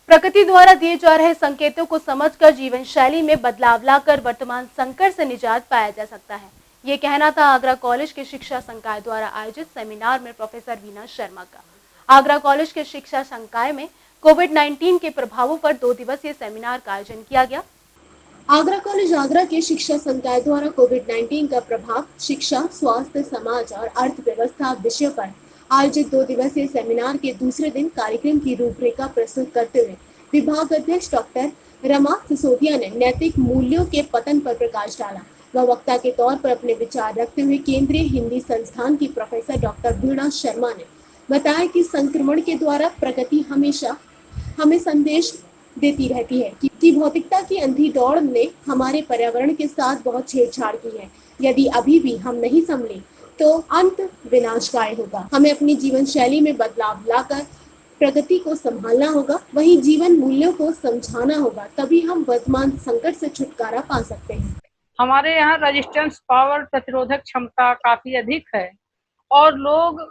प्रकृति द्वारा दिए जा रहे संकेतों को समझकर जीवन शैली में बदलाव लाकर वर्तमान संकट से निजात पाया जा सकता है। ये कहना था आगरा कॉलेज के शिक्षा संकाय द्वारा आयोजित सेमिनार में प्रोफेसर वीना शर्मा का। आगरा कॉलेज के शिक्षा संकाय में कोविड-19 के प्रभावों पर 2 दिवसीय सेमिनार का आयोजन किया गया। आगरा कॉलेज आगरा के शिक्षा संकाय द्वारा कोविड-19 का प्रभाव शिक्षा, स्वास्थ्य, समाज और अर्थव्यवस्था विषय पर आयोजित 2 दिवसीय सेमिनार के दूसरे दिन कार्यक्रम की रूपरेखा प्रस्तुत करते हुए विभाग अध्यक्ष डॉक्टर रमा सिसोदिया ने नैतिक मूल्यों के पतन पर प्रकाश डाला। वह वक्ता के तौर पर अपने विचार रखते हुए केंद्रीय हिंदी संस्थान की प्रोफेसर डॉक्टर वीणा शर्मा ने बताया कि संक्रमण के द्वारा प्रकृति हमेशा हमें संदेश देती रहती है कि भौतिकता की अंधी दौड़ ने हमारे पर्यावरण के साथ बहुत छेड़छाड़ की है। यदि अभी भी हम नहीं संभले तो अंत विनाशकारी होगा। हमें अपनी जीवन शैली में बदलाव लाकर प्रगति को संभालना होगा, वहीं जीवन मूल्यों को समझाना होगा, तभी हम वर्तमान संकट से छुटकारा पा सकते हैं। हमारे यहाँ रेजिस्टेंस पावर, प्रतिरोधक क्षमता काफी अधिक है और लोग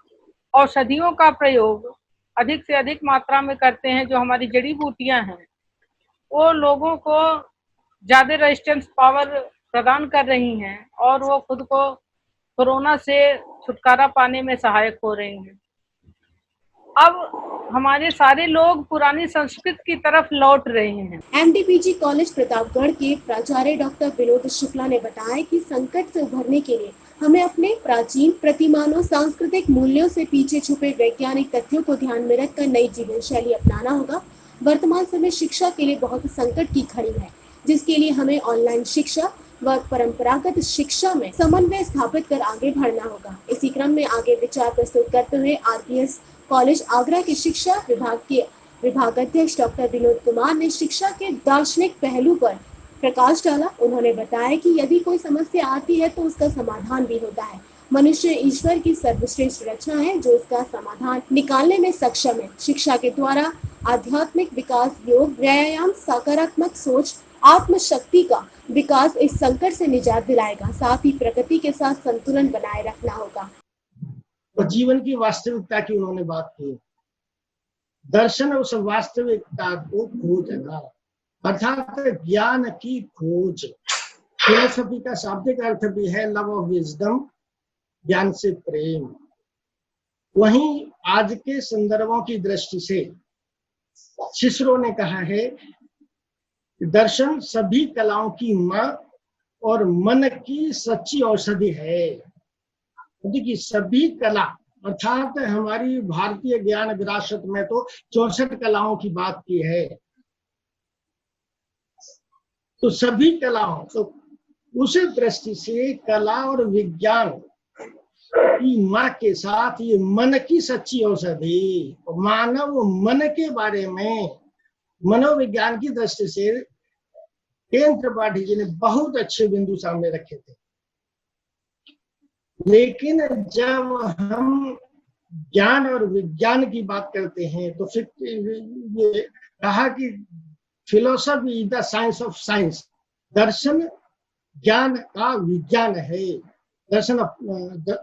औषधियों का प्रयोग अधिक से अधिक मात्रा में करते हैं। जो हमारी जड़ी बूटियां हैं वो लोगों को ज्यादा रेजिस्टेंस पावर प्रदान कर रही हैं और वो खुद को कोरोना से छुटकारा पाने में सहायक हो रही हैं। अब हमारे सारे लोग पुरानी संस्कृति की तरफ लौट रहे हैं। एमडीपीजी कॉलेज प्रतापगढ़ के प्राचार्य डॉक्टर विनोद शुक्ला ने बताया कि संकट से उभरने के लिए हमें अपने प्राचीन प्रतिमानों, सांस्कृतिक मूल्यों से पीछे छुपे वैज्ञानिक तथ्यों को ध्यान में रखकर नई जीवन शैली अपनाना होगा। वर्तमान समय शिक्षा के लिए बहुत संकट की घड़ी है, जिसके लिए हमें ऑनलाइन शिक्षा व परंपरागत शिक्षा में समन्वय स्थापित कर आगे बढ़ना होगा। इसी क्रम में आगे विचार प्रस्तुत करते हुए आरपीएस कॉलेज आगरा के शिक्षा विभाग के विभागाध्यक्ष डॉक्टर विनोद कुमार ने शिक्षा के दार्शनिक पहलू पर प्रकाश डाला। उन्होंने बताया कि यदि कोई समस्या आती है तो उसका समाधान भी होता है। मनुष्य ईश्वर की सर्वश्रेष्ठ रचना है जो इसका समाधान निकालने में सक्षम है। शिक्षा के द्वारा आध्यात्मिक विकास, योग, व्यायाम, सकारात्मक सोच, आत्मशक्ति का विकास इस संकट से निजात दिलाएगा। साथ ही प्रकृति के साथ संतुलन बनाए रखना होगा। और जीवन की वास्तविकता की उन्होंने बात की। दर्शन उस वास्तविकता को खोजना, अर्थात ज्ञान की खोज। फिलोसफी का शाब्दिक अर्थ भी है लव ऑफ विजडम, ज्ञान से प्रेम। वहीं आज के संदर्भों की दृष्टि से सिसरो ने कहा है कि दर्शन सभी कलाओं की मां और मन की सच्ची औषधि है। देखिए, सभी कला अर्थात हमारी भारतीय ज्ञान विरासत में तो 64 कलाओं की बात की है, तो सभी कलाओं, तो उस दृष्टि से कला और विज्ञान की मां के साथ ये मन की सच्ची औषधि, मानव मन के बारे में मनोविज्ञान की दृष्टि से केन त्रिपाठी जी ने बहुत अच्छे बिंदु सामने रखे थे। लेकिन जब हम ज्ञान और विज्ञान की बात करते हैं तो फिर ये कहा कि philosophy is the science of science, दर्शन ज्ञान का विज्ञान है। दर्शन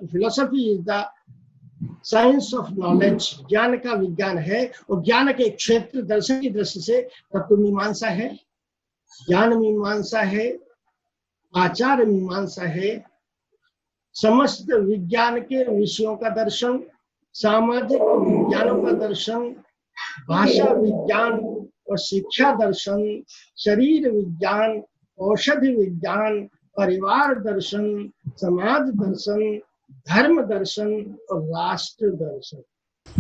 philosophy is the science of knowledge, ज्ञान का विज्ञान है। और ज्ञान के क्षेत्र दर्शन की दृष्टि से तत्व मीमांसा है, ज्ञान मीमांसा है, आचार मीमांसा है, समस्त विज्ञान के विषयों का दर्शन, सामाजिक विज्ञानों का दर्शन, भाषा विज्ञान और शिक्षा दर्शन, शरीर विज्ञान, औषधि विज्ञान, परिवार दर्शन, समाज दर्शन, धर्म दर्शन और राष्ट्र दर्शन।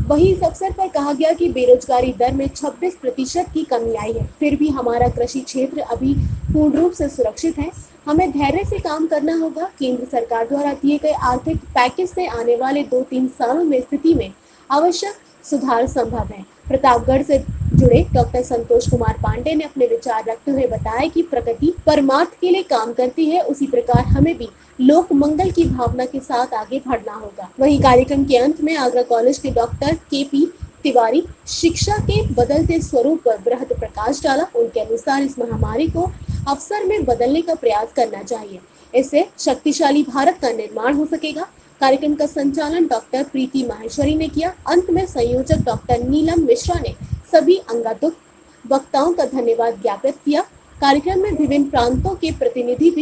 वहीं इस अवसर पर कहा गया कि बेरोजगारी दर में 26% की कमी आई है, फिर भी हमारा कृषि क्षेत्र अभी पूर्ण रूप से सुरक्षित है। हमें धैर्य से काम करना होगा। केंद्र सरकार द्वारा दिए गए आर्थिक पैकेज से आने वाले 2-3 सालों में स्थिति में आवश्यक सुधार संभव है। प्रतापगढ़ से जुड़े डॉक्टर संतोष कुमार पांडे ने अपने विचार रखते हुए बताया कि प्रकृति परमार्थ के लिए काम करती है, उसी प्रकार हमें भी लोक मंगल की भावना के साथ आगे बढ़ना होगा। वहीं कार्यक्रम के अंत में आगरा कॉलेज के डॉक्टर केपी तिवारी शिक्षा के बदलते स्वरूप पर बृहद प्रकाश डाला। उनके अनुसार इस महामारी को अवसर में बदलने का प्रयास करना चाहिए, इससे शक्तिशाली भारत का निर्माण हो सकेगा। कार्यक्रम का संचालन डॉक्टर प्रीति माहेश्वरी ने किया। अंत में संयोजक डॉक्टर नीलम मिश्रा ने सभी वक्ताओं का धन्यवाद ज्ञापित किया। कार्यक्रम में विभिन्न प्रांतों के प्रतिनिधि भी